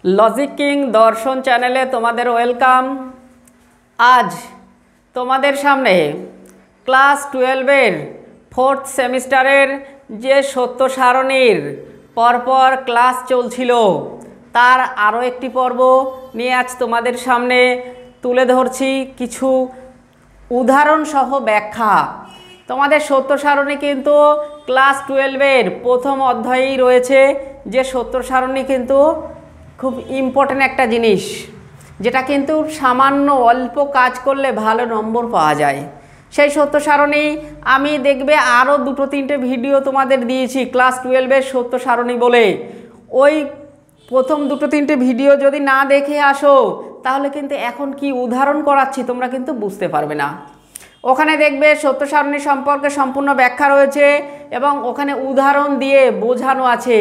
Logic king দর্শন চ্যানেলে তোমাদের ওয়েলকাম। আজ তোমাদের সামনে ক্লাস 12-এর 4th সেমিস্টারের যে সত্য সারণীর পরপর ক্লাস চলছিল তার আরও একটি পর্ব নিয়ে আজ তোমাদের সামনে তুলে ধরছি কিছু উদাহরণসহ ব্যাখ্যা। তোমাদের সত্য সারণী কিন্তু ক্লাস 12-এর প্রথম অধ্যায়েই রয়েছে, যে সত্য সারণী কিন্তু খুব ইম্পর্টেন্ট একটা জিনিস, যেটা কিন্তু সামান্য অল্প কাজ করলে ভালো নম্বর পাওয়া যায়। সেই সত্য সারণী আমি দেখবে আরও 2-3টে ভিডিও তোমাদের দিয়েছি ক্লাস 12-এর সত্য সারণী বলে। ওই প্রথম 2-3টে ভিডিও যদি না দেখে আসো তাহলে কিন্তু এখন কি উদাহরণ করাচ্ছি তোমরা কিন্তু বুঝতে পারবে না। ওখানে দেখবে সত্য সারণী সম্পর্কে সম্পূর্ণ ব্যাখ্যা রয়েছে এবং ওখানে উদাহরণ দিয়ে বোঝানো আছে।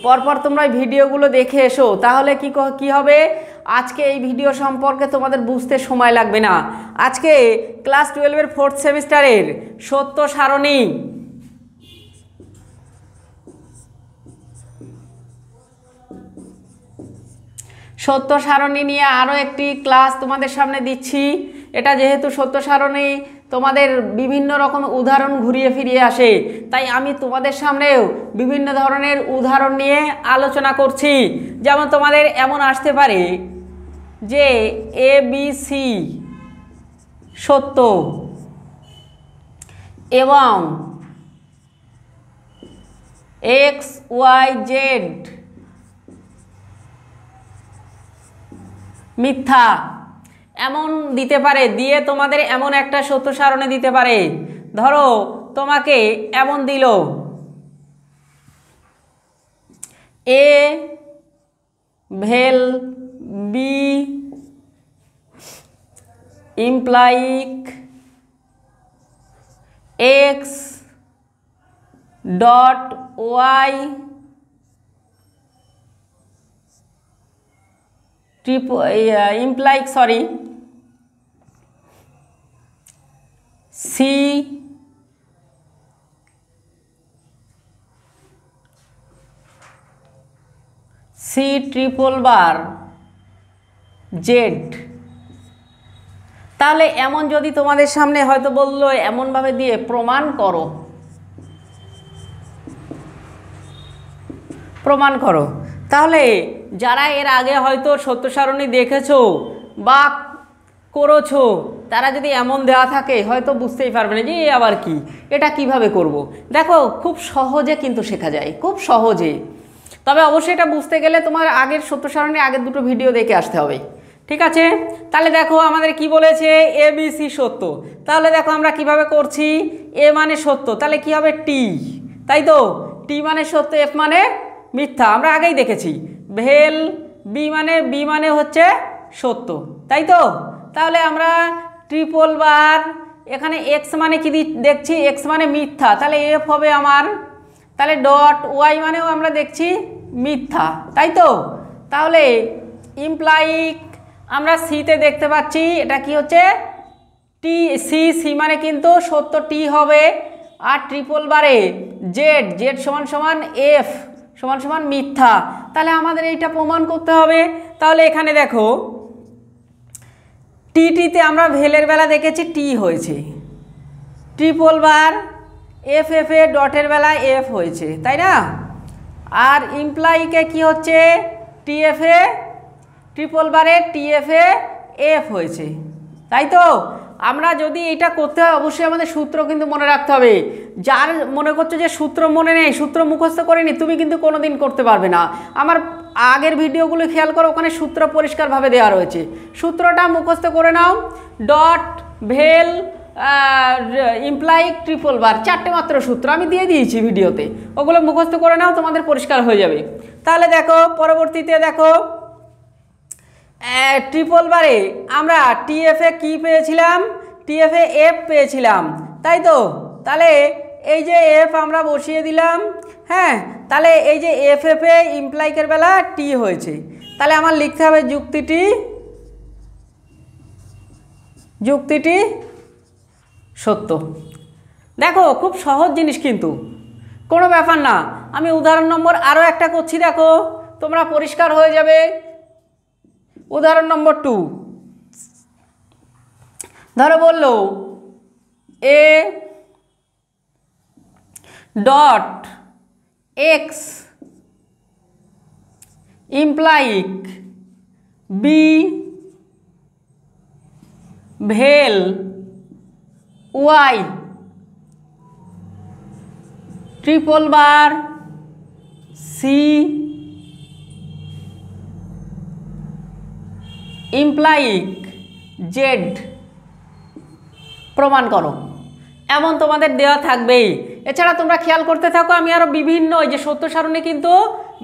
পরপর তোমরা এই ভিডিওগুলো দেখে এসো, তাহলে কি হবে, আজকে এই ভিডিও সম্পর্কে তোমাদের বুঝতে সময় লাগবে না। আজকে ক্লাস 12-এর 4th সেমিস্টারের সত্য সারণী নিয়ে আরও একটি ক্লাস তোমাদের সামনে দিচ্ছি। এটা যেহেতু সত্য সারণী তোমাদের বিভিন্ন রকম উদাহরণ ঘুরিয়ে ফিরিয়ে আসে, তাই আমি তোমাদের সামনেও বিভিন্ন ধরনের উদাহরণ নিয়ে আলোচনা করছি। যেমন তোমাদের এমন আসতে পারে যে ABC সত্য এবং XYZ মিথ্যা, এমন দিতে পারে। দিয়ে তোমাদের এমন একটা সত্য সারণী দিতে পারে, ধরো তোমাকে এমন দিল A ভেল B implies X dot Y implies C triple bar Z। তাহলে এমন যদি তোমাদের সামনে হয়তো বললো এমনভাবে দিয়ে প্রমাণ করো, তাহলে যারা এর আগে হয়তো সত্য সারণী দেখেছো বা করেছো তারা যদি এমন দেওয়া থাকে হয়তো বুঝতেই পারবে না যে এ আবার কি, এটা কিভাবে করব। দেখো খুব সহজে কিন্তু শেখা যায়, খুব সহজে। তবে অবশ্যই এটা বুঝতে গেলে তোমার আগের সত্য সারণী আগের 2টো ভিডিও দেখে আসতে হবে, ঠিক আছে? তাহলে দেখো আমাদের কি বলেছে, ABC সত্য। তাহলে দেখো আমরা কিভাবে করছি, A মানে সত্য, তাহলে কি হবে T, তাই তো? T মানে সত্য, F মানে মিথ্যা, আমরা আগেই দেখেছি। ভেল B মানে হচ্ছে সত্য, তাই তো? তাহলে আমরা ট্রিপল বার, এখানে X মানে কি দেখছি, X মানে মিথ্যা, তাহলে F হবে আমার। তাহলে ডট Y মানেও আমরা দেখছি মিথ্যা, তাই তো? তাহলে ইমপ্লাইক আমরা সিতে দেখতে পাচ্ছি, এটা কি হচ্ছে সি মানে কিন্তু সত্য T হবে। আর ট্রিপল বারে জেড সমান F সমান মিথ্যা, তাহলে আমাদের এইটা প্রমাণ করতে হবে। তাহলে এখানে দেখো টিতে আমরা ভেলের বেলা দেখেছি T হয়েছে, ট্রিপল বার এফ এ ডটের বেলা F হয়েছে, তাই না? আর ইমপ্লাইকে কি হচ্ছে TF এ ট্রিপল বারে TF এ F হয়েছে, তাই তো? আমরা যদি এটা করতে হয় অবশ্যই আমাদের সূত্র কিন্তু মনে রাখতে হবে। যার মনে করছো যে সূত্র মনে নেই, সূত্র মুখস্থ করেনি, তুমি কিন্তু কোনোদিন করতে পারবে না। আমার আগের ভিডিওগুলো খেয়াল করো, ওখানে সূত্র পরিষ্কারভাবে দেওয়া রয়েছে, সূত্রটা মুখস্থ করে নাও। ডট ভেল ইমপ্লাইক ট্রিপল বার, 4টে মাত্র সূত্র আমি দিয়ে দিয়েছি ভিডিওতে, ওগুলো মুখস্থ করে নাও, তোমাদের পরিষ্কার হয়ে যাবে। তাহলে দেখো পরবর্তীতে দেখো ট্রিপল বারে আমরা TF এ কি পেয়েছিলাম, TF এ F পেয়েছিলাম, তাই তো? তাহলে এই যে F আমরা বসিয়ে দিলাম, হ্যাঁ, তাহলে এই যে এফ এ ইমপ্লাইকের বেলা T হয়েছে, তাহলে আমার লিখতে হবে যুক্তিটি সত্য। দেখো খুব সহজ জিনিস, কিন্তু কোনো ব্যাপার না। আমি উদাহরণ নম্বর আরও একটা করছি, দেখো তোমরা পরিষ্কার হয়ে যাবে। উদাহরণ নম্বর 2, ধরো বললো A dot X implies B ভেল Y triple bar C implies Z, প্রমাণ করো। এমন তোমাদের দেওয়া থাকবেই। এছাড়া তোমরা খেয়াল করতে থাকো, আমি আরও বিভিন্ন এই যে সত্য সারণী কিন্তু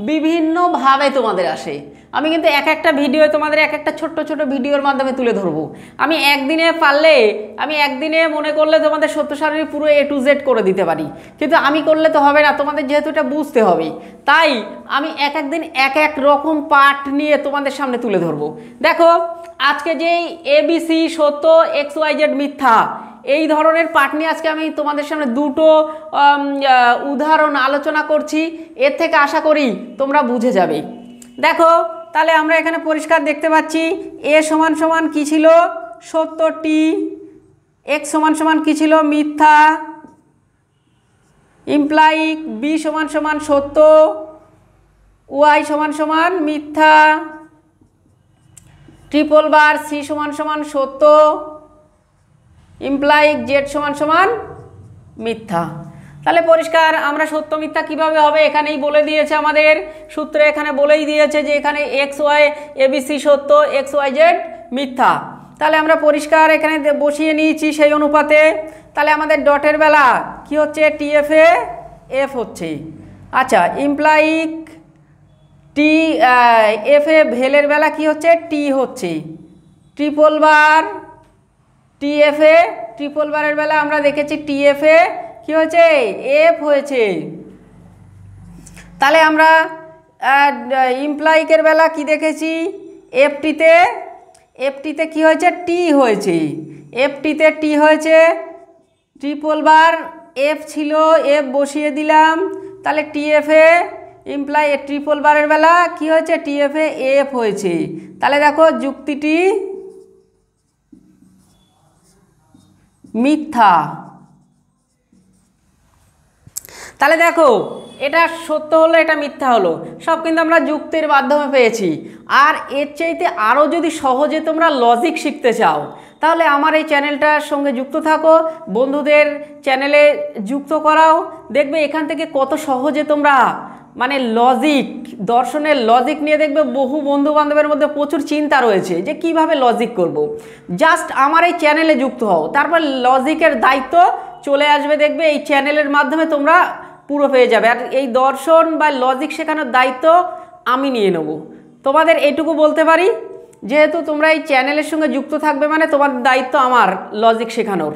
বিভিন্নভাবে তোমাদের আসে। আমি কিন্তু এক একটা ভিডিও তোমাদের এক একটা ছোট্ট ছোট ভিডিওর মাধ্যমে তুলে ধরবো। আমি একদিনে পারলে, আমি একদিনে মনে করলে তোমাদের সত্য সারণী পুরো A to Z করে দিতে পারি, কিন্তু আমি করলে তো হবে না, তোমাদের যেহেতু এটা বুঝতে হবে, তাই আমি এক একদিন এক এক রকম পার্ট নিয়ে তোমাদের সামনে তুলে ধরবো। দেখো আজকে যেই ABC সত্য, XYZ মিথ্যা, এই ধরনের পার্ট নিয়ে আজকে আমি তোমাদের সামনে দুটো উদাহরণ আলোচনা করছি। এর থেকে আশা করি তোমরা বুঝে যাবে। দেখো তাহলে আমরা এখানে পরিষ্কার দেখতে পাচ্ছি A সমান সমান কী ছিল? সত্য টি, X সমান সমান কী ছিল? মিথ্যা, ইমপ্লাইক বি সমান সমান সত্য, ওয়াই সমান সমান মিথ্যা, ট্রিপল বার সি সমান সমান সত্য, ইমপ্লাইক জেড সমান সমান মিথ্যা। তাহলে পরিষ্কার আমরা সত্য মিথ্যা কিভাবে হবে এখানেই বলে দিয়েছে, আমাদের সূত্রে এখানে বলেই দিয়েছে যে এখানে এক্স ওয়াই এবিসি সত্য, এক্স ওয়াই জেড মিথ্যা। তাহলে আমরা পরিষ্কার এখানে বসিয়ে নিয়েছি সেই অনুপাতে। তাহলে আমাদের ডটের বেলা কি হচ্ছে? TF এ F হচ্ছে। আচ্ছা, ইমপ্লাইক টি এফ এ ভেলের বেলা কি হচ্ছে? টি হচ্ছে। ট্রিপল বার TF এ, ট্রিপল বারের বেলা আমরা দেখেছি TF এ কি হয়েছে? F হয়েছে। তাহলে আমরা ইমপ্লাইকের বেলা কি দেখেছি? এফটিতে কি হয়েছে? টি হয়েছে। এফটিতে টি হয়েছে। ট্রিপল বার F ছিল, F বসিয়ে দিলাম। তাহলে TF এ ইমপ্লাই ট্রিপল বারের বেলা কি হয়েছে? TF এ F হয়েছে। তাহলে দেখো যুক্তিটি মিথ্যা। তাহলে দেখো এটা সত্য হলো, এটা মিথ্যা হলো, সব কিন্তু আমরা যুক্তির মাধ্যমে পেয়েছি। আর এর চাইতে আরও যদি সহজে তোমরা লজিক শিখতে চাও তাহলে আমার এই চ্যানেলটার সঙ্গে যুক্ত থাকো, বন্ধুদের চ্যানেলে যুক্ত করাও। দেখবে এখান থেকে কত সহজে তোমরা মানে লজিক, দর্শনের লজিক নিয়ে দেখবে বহু বন্ধু বান্ধবের মধ্যে প্রচুর চিন্তা রয়েছে যে কিভাবে লজিক করব। জাস্ট আমার এই চ্যানেলে যুক্ত হও, তারপর লজিকের দায়িত্ব চলে আসবে। দেখবে এই চ্যানেলের মাধ্যমে তোমরা পুরো পেয়ে যাবে। আর এই দর্শন বা লজিক শেখানোর দায়িত্ব আমি নিয়ে নেব। তোমাদের এইটুকু বলতে পারি, যেহেতু তোমরা এই চ্যানেলের সঙ্গে যুক্ত থাকবে মানে তোমার দায়িত্ব আমার লজিক শেখানোর।